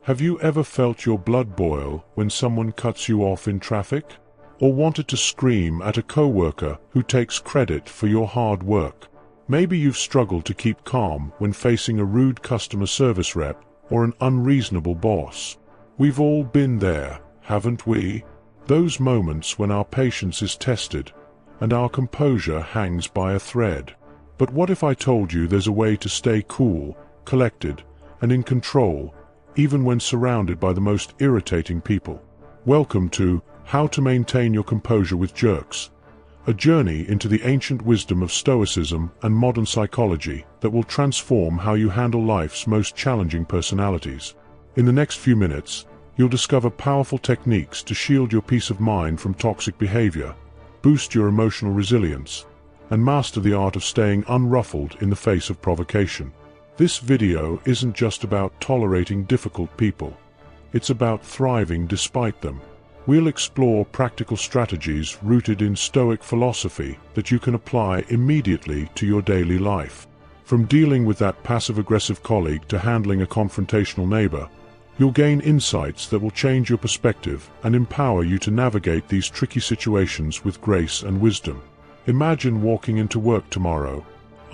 Have you ever felt your blood boil when someone cuts you off in traffic? Or wanted to scream at a coworker who takes credit for your hard work? Maybe you've struggled to keep calm when facing a rude customer service rep or an unreasonable boss. We've all been there, haven't we? Those moments when our patience is tested and our composure hangs by a thread. But what if I told you there's a way to stay cool, collected, and in control, even when surrounded by the most irritating people? Welcome to How to Maintain Your Composure with Jerks, a journey into the ancient wisdom of Stoicism and modern psychology that will transform how you handle life's most challenging personalities. In the next few minutes, you'll discover powerful techniques to shield your peace of mind from toxic behavior, boost your emotional resilience, and master the art of staying unruffled in the face of provocation. This video isn't just about tolerating difficult people. It's about thriving despite them. We'll explore practical strategies rooted in Stoic philosophy that you can apply immediately to your daily life. From dealing with that passive-aggressive colleague to handling a confrontational neighbor, you'll gain insights that will change your perspective and empower you to navigate these tricky situations with grace and wisdom. Imagine walking into work tomorrow,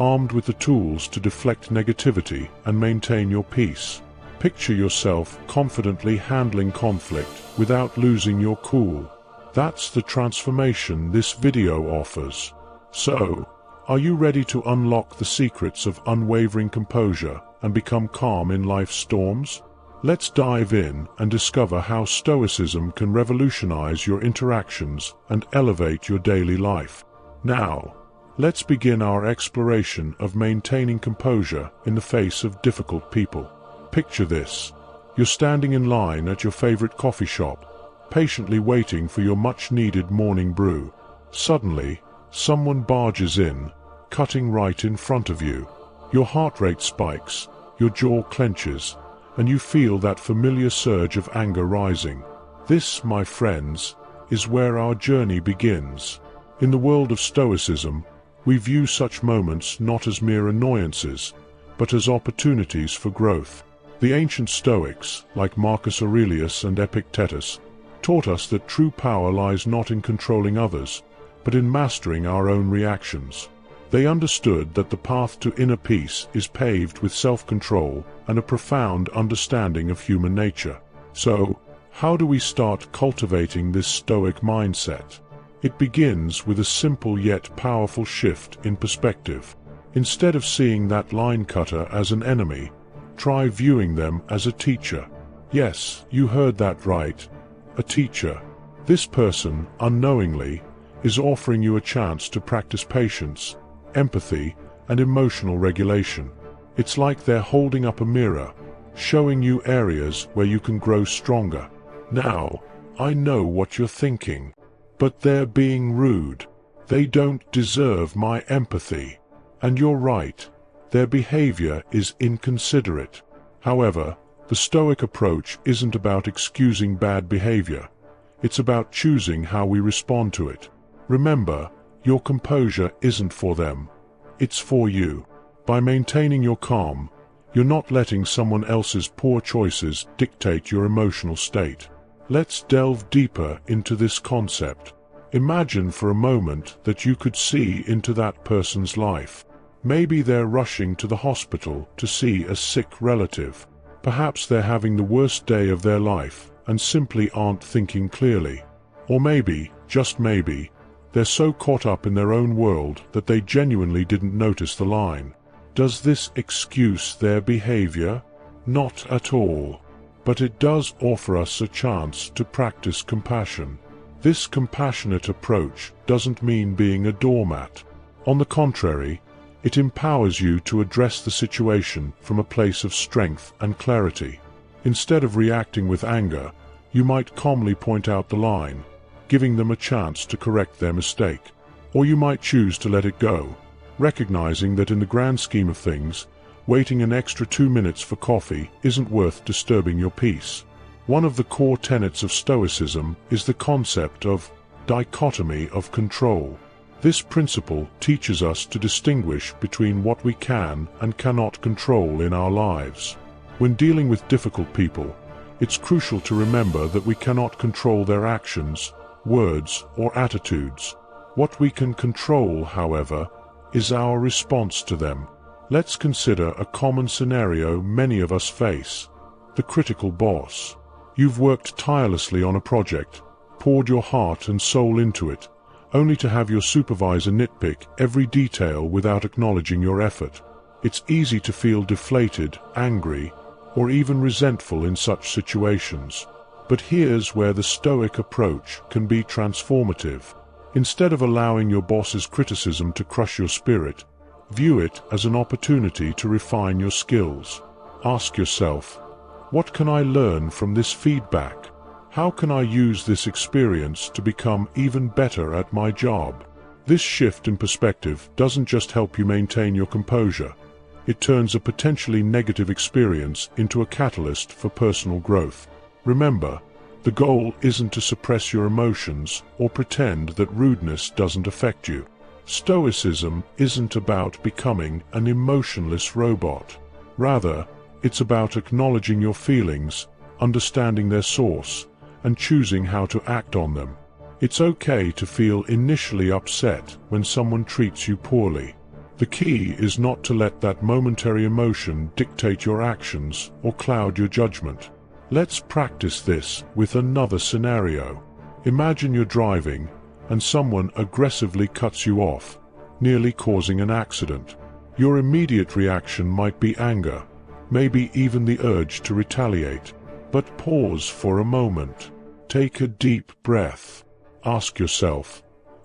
armed with the tools to deflect negativity and maintain your peace. Picture yourself confidently handling conflict without losing your cool. That's the transformation this video offers. So, are you ready to unlock the secrets of unwavering composure and become calm in life's storms? Let's dive in and discover how Stoicism can revolutionize your interactions and elevate your daily life. Now, let's begin our exploration of maintaining composure in the face of difficult people. Picture this. You're standing in line at your favorite coffee shop, patiently waiting for your much-needed morning brew. Suddenly, someone barges in, cutting right in front of you. Your heart rate spikes, your jaw clenches, and you feel that familiar surge of anger rising. This, my friends, is where our journey begins. In the world of Stoicism, we view such moments not as mere annoyances, but as opportunities for growth. The ancient Stoics, like Marcus Aurelius and Epictetus, taught us that true power lies not in controlling others, but in mastering our own reactions. They understood that the path to inner peace is paved with self-control and a profound understanding of human nature. So, how do we start cultivating this Stoic mindset? It begins with a simple yet powerful shift in perspective. Instead of seeing that line cutter as an enemy, try viewing them as a teacher. Yes, you heard that right. A teacher. This person, unknowingly, is offering you a chance to practice patience, empathy, and emotional regulation. It's like they're holding up a mirror, showing you areas where you can grow stronger. Now, I know what you're thinking. But they're being rude. They don't deserve my empathy. And you're right. Their behavior is inconsiderate. However, the Stoic approach isn't about excusing bad behavior. It's about choosing how we respond to it. Remember, your composure isn't for them. It's for you. By maintaining your calm, you're not letting someone else's poor choices dictate your emotional state. Let's delve deeper into this concept. Imagine for a moment that you could see into that person's life. Maybe they're rushing to the hospital to see a sick relative. Perhaps they're having the worst day of their life and simply aren't thinking clearly. Or maybe, just maybe, they're so caught up in their own world that they genuinely didn't notice the line. Does this excuse their behavior? Not at all. But it does offer us a chance to practice compassion. This compassionate approach doesn't mean being a doormat. On the contrary, it empowers you to address the situation from a place of strength and clarity. Instead of reacting with anger, you might calmly point out the line, giving them a chance to correct their mistake. Or you might choose to let it go, recognizing that in the grand scheme of things, waiting an extra 2 minutes for coffee isn't worth disturbing your peace. One of the core tenets of Stoicism is the concept of dichotomy of control. This principle teaches us to distinguish between what we can and cannot control in our lives. When dealing with difficult people, It's crucial to remember that we cannot control their actions, words, or attitudes. What we can control, however, is our response to them. Let's consider a common scenario many of us face: the critical boss. You've worked tirelessly on a project, poured your heart and soul into it, only to have your supervisor nitpick every detail without acknowledging your effort. It's easy to feel deflated, angry, or even resentful in such situations. But here's where the Stoic approach can be transformative. Instead of allowing your boss's criticism to crush your spirit, view it as an opportunity to refine your skills. Ask yourself, what can I learn from this feedback? How can I use this experience to become even better at my job? This shift in perspective doesn't just help you maintain your composure. It turns a potentially negative experience into a catalyst for personal growth. Remember, the goal isn't to suppress your emotions or pretend that rudeness doesn't affect you. Stoicism isn't about becoming an emotionless robot. Rather, it's about acknowledging your feelings, understanding their source, and choosing how to act on them. It's okay to feel initially upset when someone treats you poorly. The key is not to let that momentary emotion dictate your actions or cloud your judgment. Let's practice this with another scenario. Imagine you're driving and someone aggressively cuts you off, nearly causing an accident. Your immediate reaction might be anger, maybe even the urge to retaliate. But pause for a moment. Take a deep breath. Ask yourself,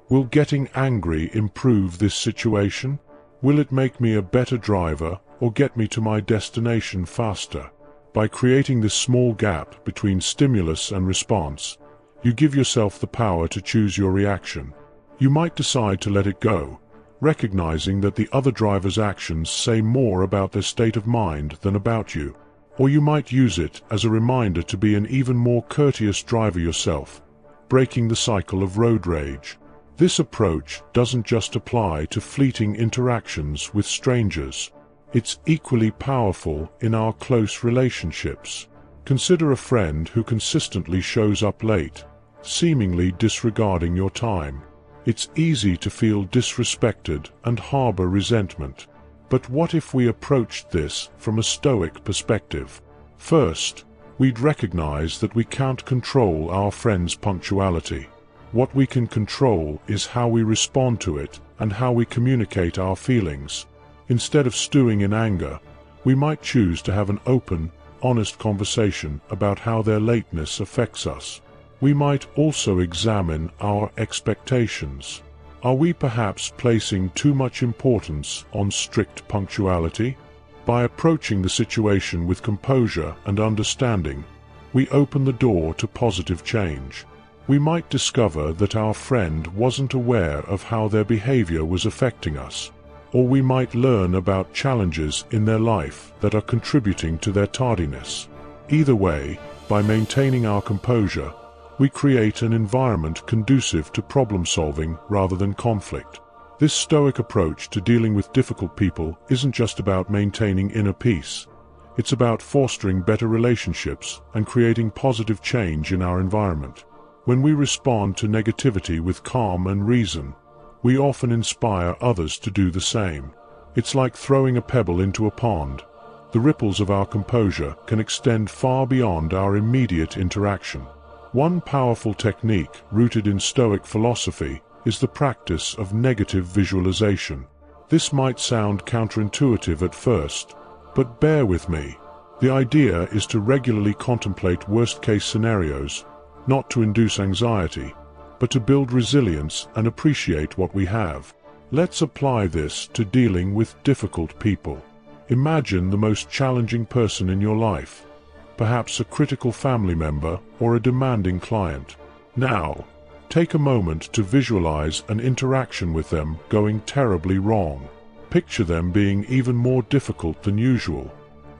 will getting angry improve this situation? Will it make me a better driver or get me to my destination faster? By creating this small gap between stimulus and response, you give yourself the power to choose your reaction. You might decide to let it go, recognizing that the other driver's actions say more about their state of mind than about you. Or you might use it as a reminder to be an even more courteous driver yourself, breaking the cycle of road rage. This approach doesn't just apply to fleeting interactions with strangers. It's equally powerful in our close relationships. Consider a friend who consistently shows up late, seemingly disregarding your time. It's easy to feel disrespected and harbor resentment. But what if we approached this from a Stoic perspective? First, we'd recognize that we can't control our friend's punctuality. What we can control is how we respond to it and how we communicate our feelings. Instead of stewing in anger, we might choose to have an open, honest conversation about how their lateness affects us. We might also examine our expectations. Are we perhaps placing too much importance on strict punctuality? By approaching the situation with composure and understanding, we open the door to positive change. We might discover that our friend wasn't aware of how their behavior was affecting us, or we might learn about challenges in their life that are contributing to their tardiness. Either way, by maintaining our composure, we create an environment conducive to problem-solving rather than conflict. This Stoic approach to dealing with difficult people isn't just about maintaining inner peace. It's about fostering better relationships and creating positive change in our environment. When we respond to negativity with calm and reason, we often inspire others to do the same. It's like throwing a pebble into a pond. The ripples of our composure can extend far beyond our immediate interaction. One powerful technique rooted in Stoic philosophy is the practice of negative visualization. This might sound counterintuitive at first, but bear with me. The idea is to regularly contemplate worst-case scenarios, not to induce anxiety, but to build resilience and appreciate what we have. Let's apply this to dealing with difficult people. Imagine the most challenging person in your life, perhaps a critical family member or a demanding client. Now, take a moment to visualize an interaction with them going terribly wrong. Picture them being even more difficult than usual,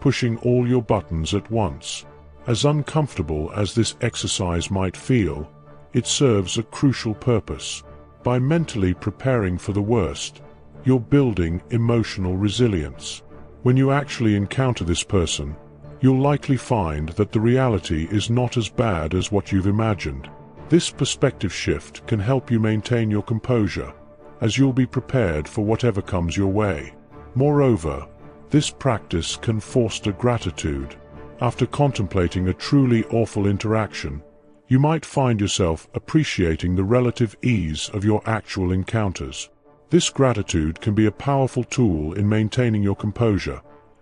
pushing all your buttons at once. As uncomfortable as this exercise might feel, it serves a crucial purpose. By mentally preparing for the worst, you're building emotional resilience. When you actually encounter this person, you'll likely find that the reality is not as bad as what you've imagined. This perspective shift can help you maintain your composure, as you'll be prepared for whatever comes your way. Moreover, this practice can foster gratitude. After contemplating a truly awful interaction, you might find yourself appreciating the relative ease of your actual encounters. This gratitude can be a powerful tool in maintaining your composure,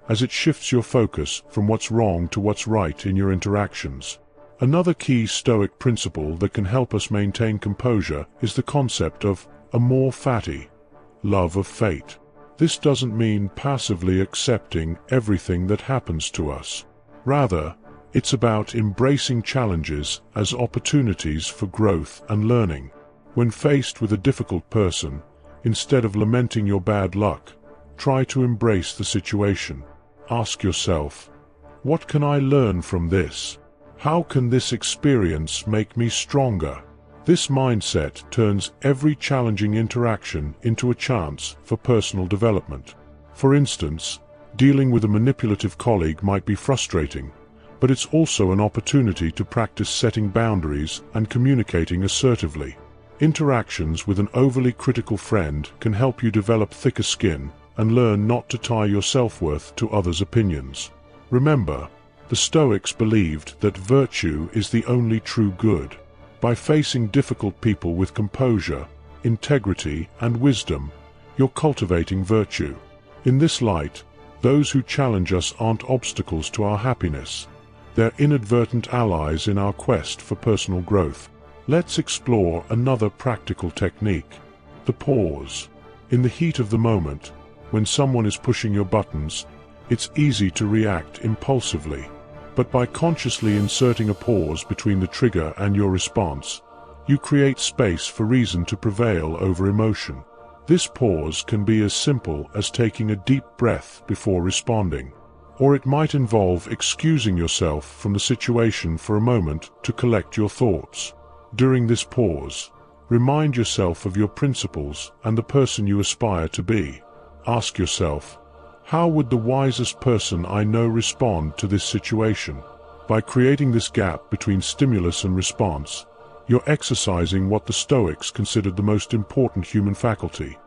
as it shifts your focus from what's wrong to what's right in your interactions. Another key Stoic principle that can help us maintain composure is the concept of amor fati, love of fate. This doesn't mean passively accepting everything that happens to us. Rather, it's about embracing challenges as opportunities for growth and learning. When faced with a difficult person, instead of lamenting your bad luck, try to embrace the situation. Ask yourself, what can I learn from this? How can this experience make me stronger? This mindset turns every challenging interaction into a chance for personal development. For instance, dealing with a manipulative colleague might be frustrating, but it's also an opportunity to practice setting boundaries and communicating assertively. Interactions with an overly critical friend can help you develop thicker skin and learn not to tie your self-worth to others' opinions. Remember, the Stoics believed that virtue is the only true good. By facing difficult people with composure, integrity, and wisdom, you're cultivating virtue. In this light, those who challenge us aren't obstacles to our happiness. They're inadvertent allies in our quest for personal growth. Let's explore another practical technique: the pause. In the heat of the moment, when someone is pushing your buttons, it's easy to react impulsively. But by consciously inserting a pause between the trigger and your response, you create space for reason to prevail over emotion. This pause can be as simple as taking a deep breath before responding, or it might involve excusing yourself from the situation for a moment to collect your thoughts. During this pause, remind yourself of your principles and the person you aspire to be. Ask yourself, how would the wisest person I know respond to this situation? By creating this gap between stimulus and response, you're exercising what the Stoics considered the most important human faculty: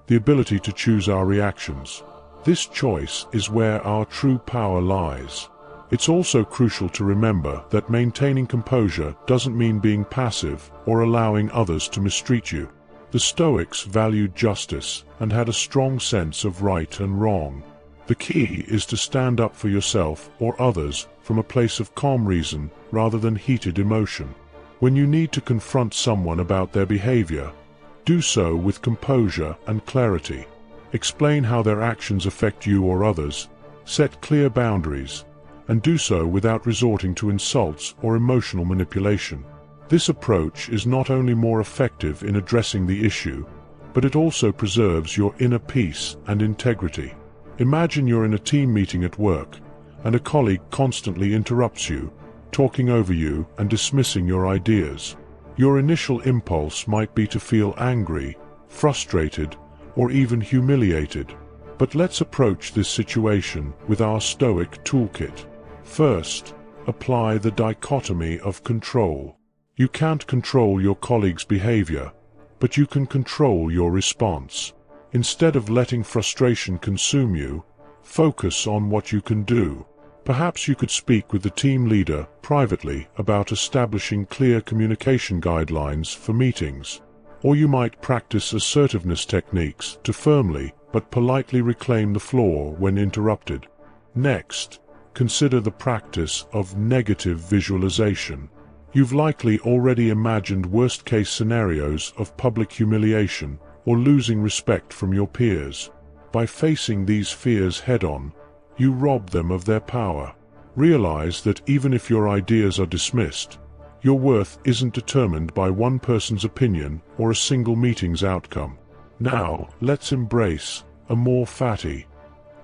the ability to choose our reactions. This choice is where our true power lies. It's also crucial to remember that maintaining composure doesn't mean being passive or allowing others to mistreat you. The Stoics valued justice and had a strong sense of right and wrong. The key is to stand up for yourself or others from a place of calm reason rather than heated emotion. When you need to confront someone about their behavior, do so with composure and clarity. Explain how their actions affect you or others, set clear boundaries, and do so without resorting to insults or emotional manipulation. This approach is not only more effective in addressing the issue, but it also preserves your inner peace and integrity. Imagine you're in a team meeting at work, and a colleague constantly interrupts you, talking over you and dismissing your ideas. Your initial impulse might be to feel angry, frustrated, or even humiliated. But let's approach this situation with our Stoic toolkit. First, apply the dichotomy of control. You can't control your colleague's behavior, but you can control your response. Instead of letting frustration consume you, focus on what you can do. Perhaps you could speak with the team leader privately about establishing clear communication guidelines for meetings. Or you might practice assertiveness techniques to firmly but politely reclaim the floor when interrupted. Next, consider the practice of negative visualization. You've likely already imagined worst-case scenarios of public humiliation or losing respect from your peers. By facing these fears head-on, you rob them of their power. Realize that even if your ideas are dismissed, your worth isn't determined by one person's opinion or a single meeting's outcome. Now, let's embrace amor fati,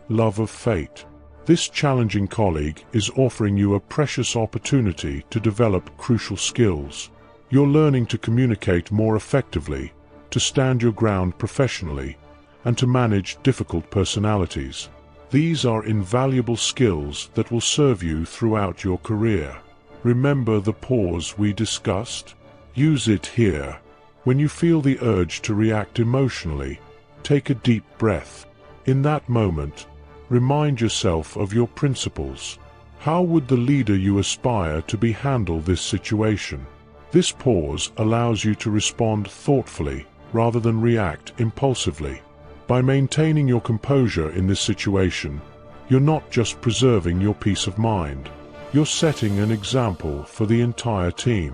love of fate. This challenging colleague is offering you a precious opportunity to develop crucial skills. You're learning to communicate more effectively, to stand your ground professionally, and to manage difficult personalities. These are invaluable skills that will serve you throughout your career. Remember the pause we discussed? Use it here. When you feel the urge to react emotionally, take a deep breath. In that moment, remind yourself of your principles. How would the leader you aspire to be handle this situation? This pause allows you to respond thoughtfully rather than react impulsively. By maintaining your composure in this situation, you're not just preserving your peace of mind. You're setting an example for the entire team.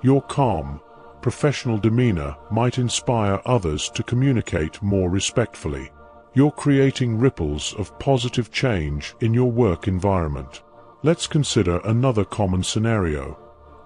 Your calm, professional demeanor might inspire others to communicate more respectfully. You're creating ripples of positive change in your work environment. Let's consider another common scenario: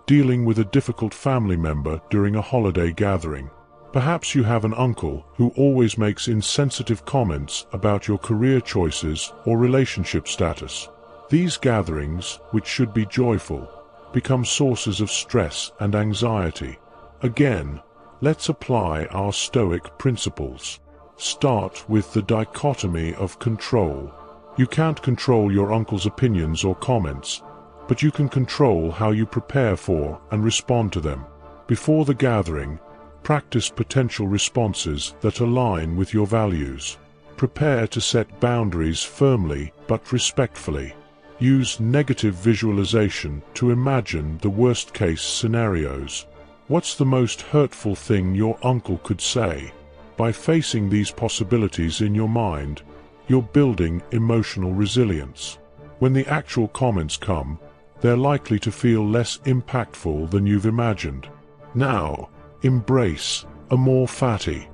dealing with a difficult family member during a holiday gathering. Perhaps you have an uncle who always makes insensitive comments about your career choices or relationship status. These gatherings, which should be joyful, become sources of stress and anxiety. Again, let's apply our Stoic principles. Start with the dichotomy of control. You can't control your uncle's opinions or comments, but you can control how you prepare for and respond to them. Before the gathering, practice potential responses that align with your values. Prepare to set boundaries firmly but respectfully. Use negative visualization to imagine the worst-case scenarios. What's the most hurtful thing your uncle could say? By facing these possibilities in your mind, you're building emotional resilience. When the actual comments come, they're likely to feel less impactful than you've imagined. Now, embrace amor fati.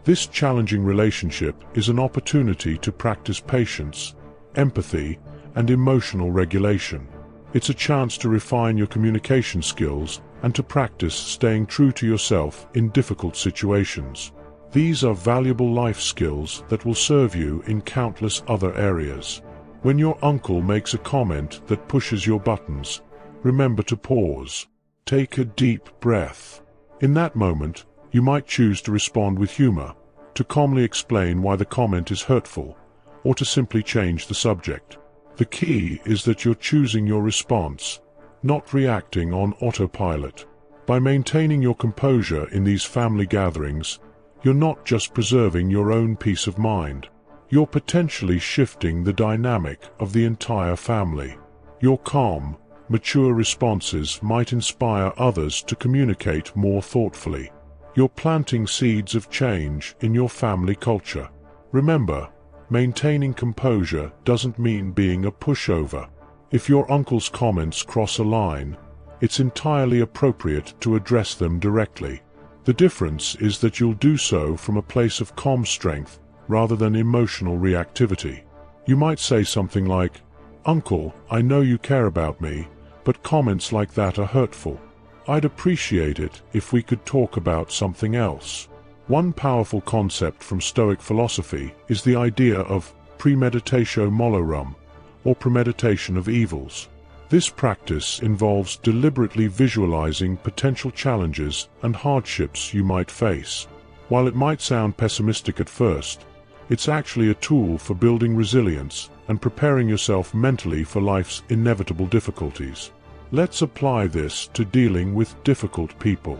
This challenging relationship is an opportunity to practice patience, empathy, and emotional regulation. It's a chance to refine your communication skills and to practice staying true to yourself in difficult situations. These are valuable life skills that will serve you in countless other areas. When your uncle makes a comment that pushes your buttons, remember to pause. Take a deep breath. In that moment, you might choose to respond with humor, to calmly explain why the comment is hurtful, or to simply change the subject. The key is that you're choosing your response, not reacting on autopilot. By maintaining your composure in these family gatherings, you're not just preserving your own peace of mind. You're potentially shifting the dynamic of the entire family. Your calm, mature responses might inspire others to communicate more thoughtfully. You're planting seeds of change in your family culture. Remember, maintaining composure doesn't mean being a pushover. If your uncle's comments cross a line, it's entirely appropriate to address them directly. The difference is that you'll do so from a place of calm strength rather than emotional reactivity. You might say something like, "Uncle, I know you care about me, but comments like that are hurtful. I'd appreciate it if we could talk about something else." One powerful concept from Stoic philosophy is the idea of premeditatio malorum, or premeditation of evils. This practice involves deliberately visualizing potential challenges and hardships you might face. While it might sound pessimistic at first, it's actually a tool for building resilience and preparing yourself mentally for life's inevitable difficulties. Let's apply this to dealing with difficult people.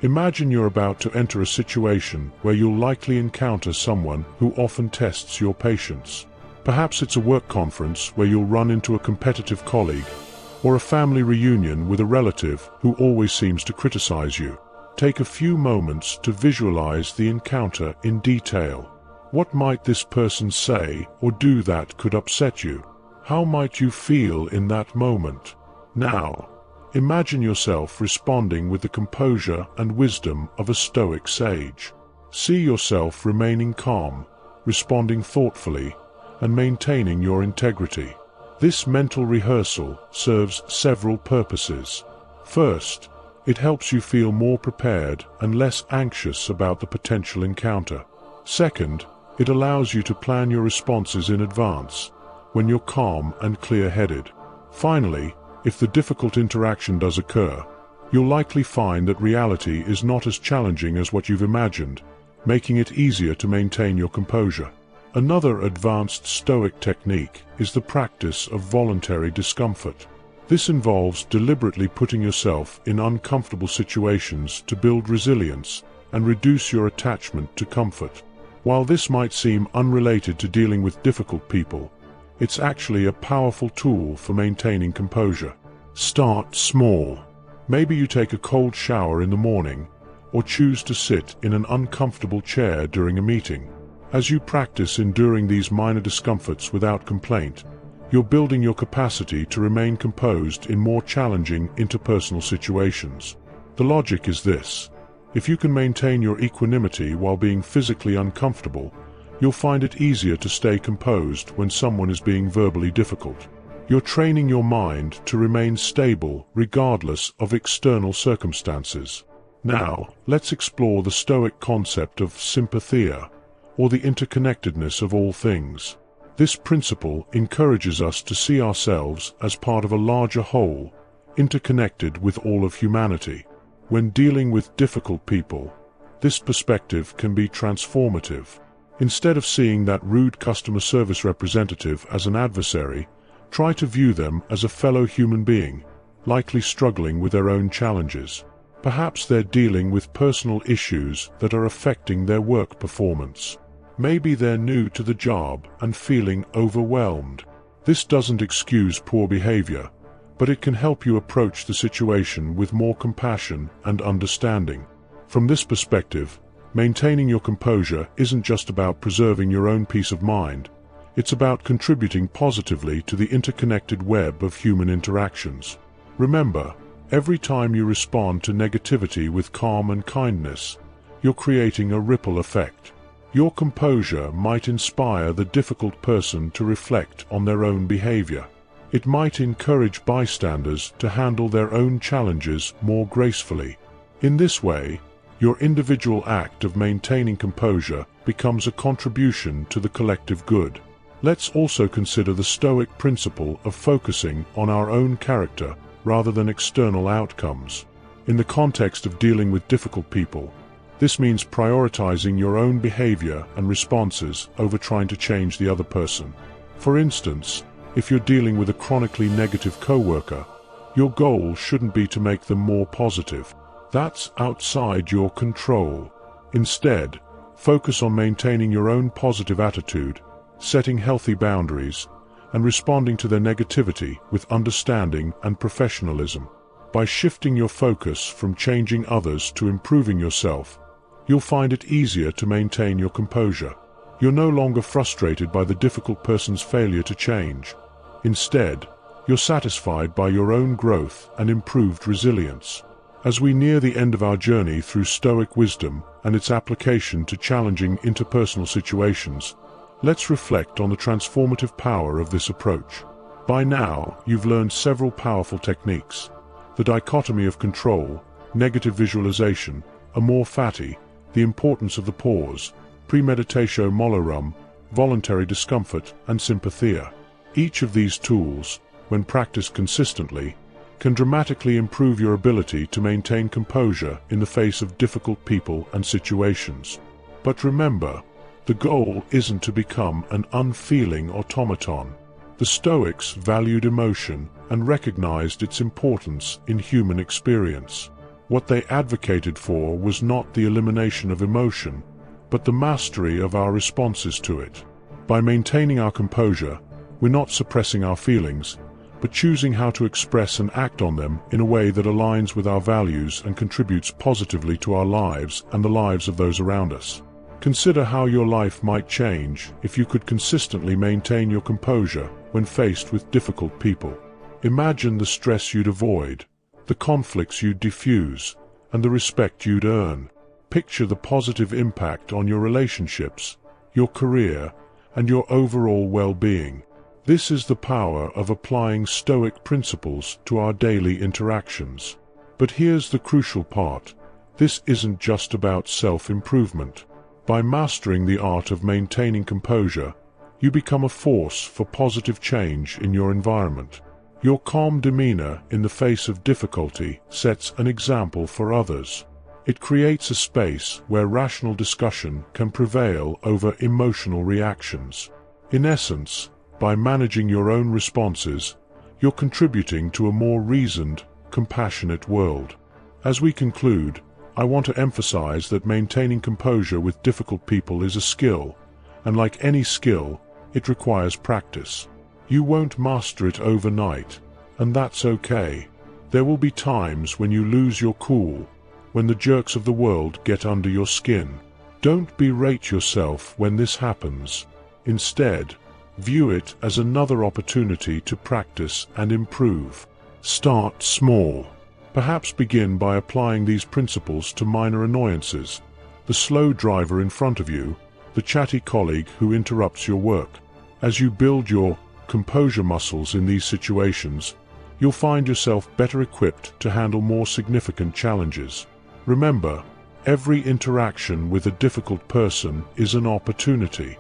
Imagine you're about to enter a situation where you'll likely encounter someone who often tests your patience. Perhaps it's a work conference where you'll run into a competitive colleague, or a family reunion with a relative who always seems to criticize you. Take a few moments to visualize the encounter in detail. What might this person say or do that could upset you? How might you feel in that moment? Now, imagine yourself responding with the composure and wisdom of a Stoic sage. See yourself remaining calm, responding thoughtfully, and maintaining your integrity. This mental rehearsal serves several purposes. First, it helps you feel more prepared and less anxious about the potential encounter. Second, it allows you to plan your responses in advance, when you're calm and clear-headed. Finally, if the difficult interaction does occur, you'll likely find that reality is not as challenging as what you've imagined, making it easier to maintain your composure. Another advanced Stoic technique is the practice of voluntary discomfort. This involves deliberately putting yourself in uncomfortable situations to build resilience and reduce your attachment to comfort. While this might seem unrelated to dealing with difficult people, it's actually a powerful tool for maintaining composure. Start small. Maybe you take a cold shower in the morning, or choose to sit in an uncomfortable chair during a meeting. As you practice enduring these minor discomforts without complaint, you're building your capacity to remain composed in more challenging interpersonal situations. The logic is this: if you can maintain your equanimity while being physically uncomfortable, you'll find it easier to stay composed when someone is being verbally difficult. You're training your mind to remain stable regardless of external circumstances. Now, let's explore the Stoic concept of sympathia, or the interconnectedness of all things. This principle encourages us to see ourselves as part of a larger whole, interconnected with all of humanity. When dealing with difficult people, this perspective can be transformative. Instead of seeing that rude customer service representative as an adversary, try to view them as a fellow human being, likely struggling with their own challenges. Perhaps they're dealing with personal issues that are affecting their work performance. Maybe they're new to the job and feeling overwhelmed. This doesn't excuse poor behavior, but it can help you approach the situation with more compassion and understanding. From this perspective, maintaining your composure isn't just about preserving your own peace of mind. It's about contributing positively to the interconnected web of human interactions. Remember, every time you respond to negativity with calm and kindness, you're creating a ripple effect. Your composure might inspire the difficult person to reflect on their own behavior. It might encourage bystanders to handle their own challenges more gracefully. In this way, your individual act of maintaining composure becomes a contribution to the collective good. Let's also consider the Stoic principle of focusing on our own character rather than external outcomes. In the context of dealing with difficult people, this means prioritizing your own behavior and responses over trying to change the other person. For instance, if you're dealing with a chronically negative coworker, your goal shouldn't be to make them more positive. That's outside your control. Instead, focus on maintaining your own positive attitude, setting healthy boundaries, and responding to their negativity with understanding and professionalism. By shifting your focus from changing others to improving yourself, you'll find it easier to maintain your composure. You're no longer frustrated by the difficult person's failure to change. Instead, you're satisfied by your own growth and improved resilience. As we near the end of our journey through Stoic wisdom and its application to challenging interpersonal situations, let's reflect on the transformative power of this approach. By now, you've learned several powerful techniques: the dichotomy of control, negative visualization, amor fati, the importance of the pause, premeditatio malorum, voluntary discomfort, and sympathia. Each of these tools, when practiced consistently, can dramatically improve your ability to maintain composure in the face of difficult people and situations. But remember, the goal isn't to become an unfeeling automaton. The Stoics valued emotion and recognized its importance in human experience. What they advocated for was not the elimination of emotion, but the mastery of our responses to it. By maintaining our composure, we're not suppressing our feelings, but choosing how to express and act on them in a way that aligns with our values and contributes positively to our lives and the lives of those around us. Consider how your life might change if you could consistently maintain your composure when faced with difficult people. Imagine the stress you'd avoid, the conflicts you'd diffuse, and the respect you'd earn. Picture the positive impact on your relationships, your career, and your overall well-being. This is the power of applying Stoic principles to our daily interactions. But here's the crucial part: this isn't just about self-improvement. By mastering the art of maintaining composure, you become a force for positive change in your environment. Your calm demeanor in the face of difficulty sets an example for others. It creates a space where rational discussion can prevail over emotional reactions. In essence, by managing your own responses, you're contributing to a more reasoned, compassionate world. As we conclude, I want to emphasize that maintaining composure with difficult people is a skill, and like any skill, it requires practice. You won't master it overnight, and that's okay. There will be times when you lose your cool, when the jerks of the world get under your skin. Don't berate yourself when this happens. Instead, view it as another opportunity to practice and improve. Start small. Perhaps begin by applying these principles to minor annoyances: the slow driver in front of you, the chatty colleague who interrupts your work. As you build your composure muscles in these situations, you'll find yourself better equipped to handle more significant challenges. Remember, every interaction with a difficult person is an opportunity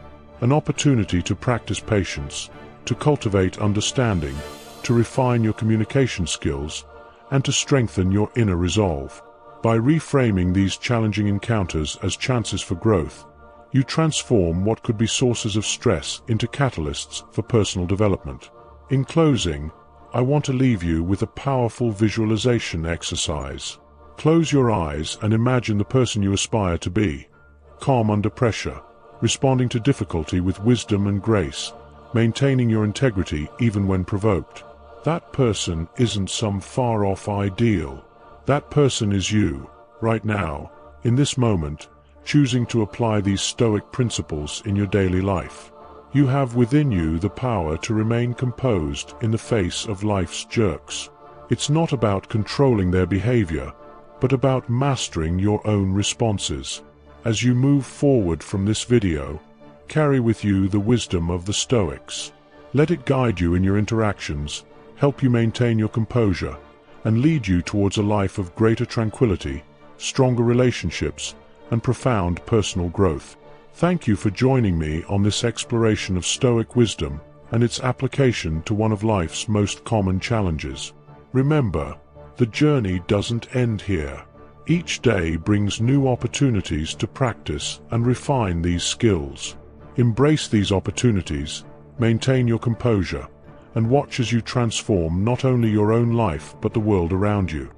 to practice patience, to cultivate understanding, to refine your communication skills, and to strengthen your inner resolve. By reframing these challenging encounters as chances for growth, you transform what could be sources of stress into catalysts for personal development. In closing, I want to leave you with a powerful visualization exercise. Close your eyes and imagine the person you aspire to be, calm under pressure, responding to difficulty with wisdom and grace, maintaining your integrity even when provoked. That person isn't some far-off ideal. That person is you, right now, in this moment, choosing to apply these Stoic principles in your daily life. You have within you the power to remain composed in the face of life's jerks. It's not about controlling their behavior, but about mastering your own responses. As you move forward from this video, carry with you the wisdom of the Stoics. Let it guide you in your interactions, help you maintain your composure, and lead you towards a life of greater tranquility, stronger relationships, and profound personal growth. Thank you for joining me on this exploration of Stoic wisdom and its application to one of life's most common challenges. Remember, the journey doesn't end here. Each day brings new opportunities to practice and refine these skills. Embrace these opportunities, maintain your composure, and watch as you transform not only your own life but the world around you.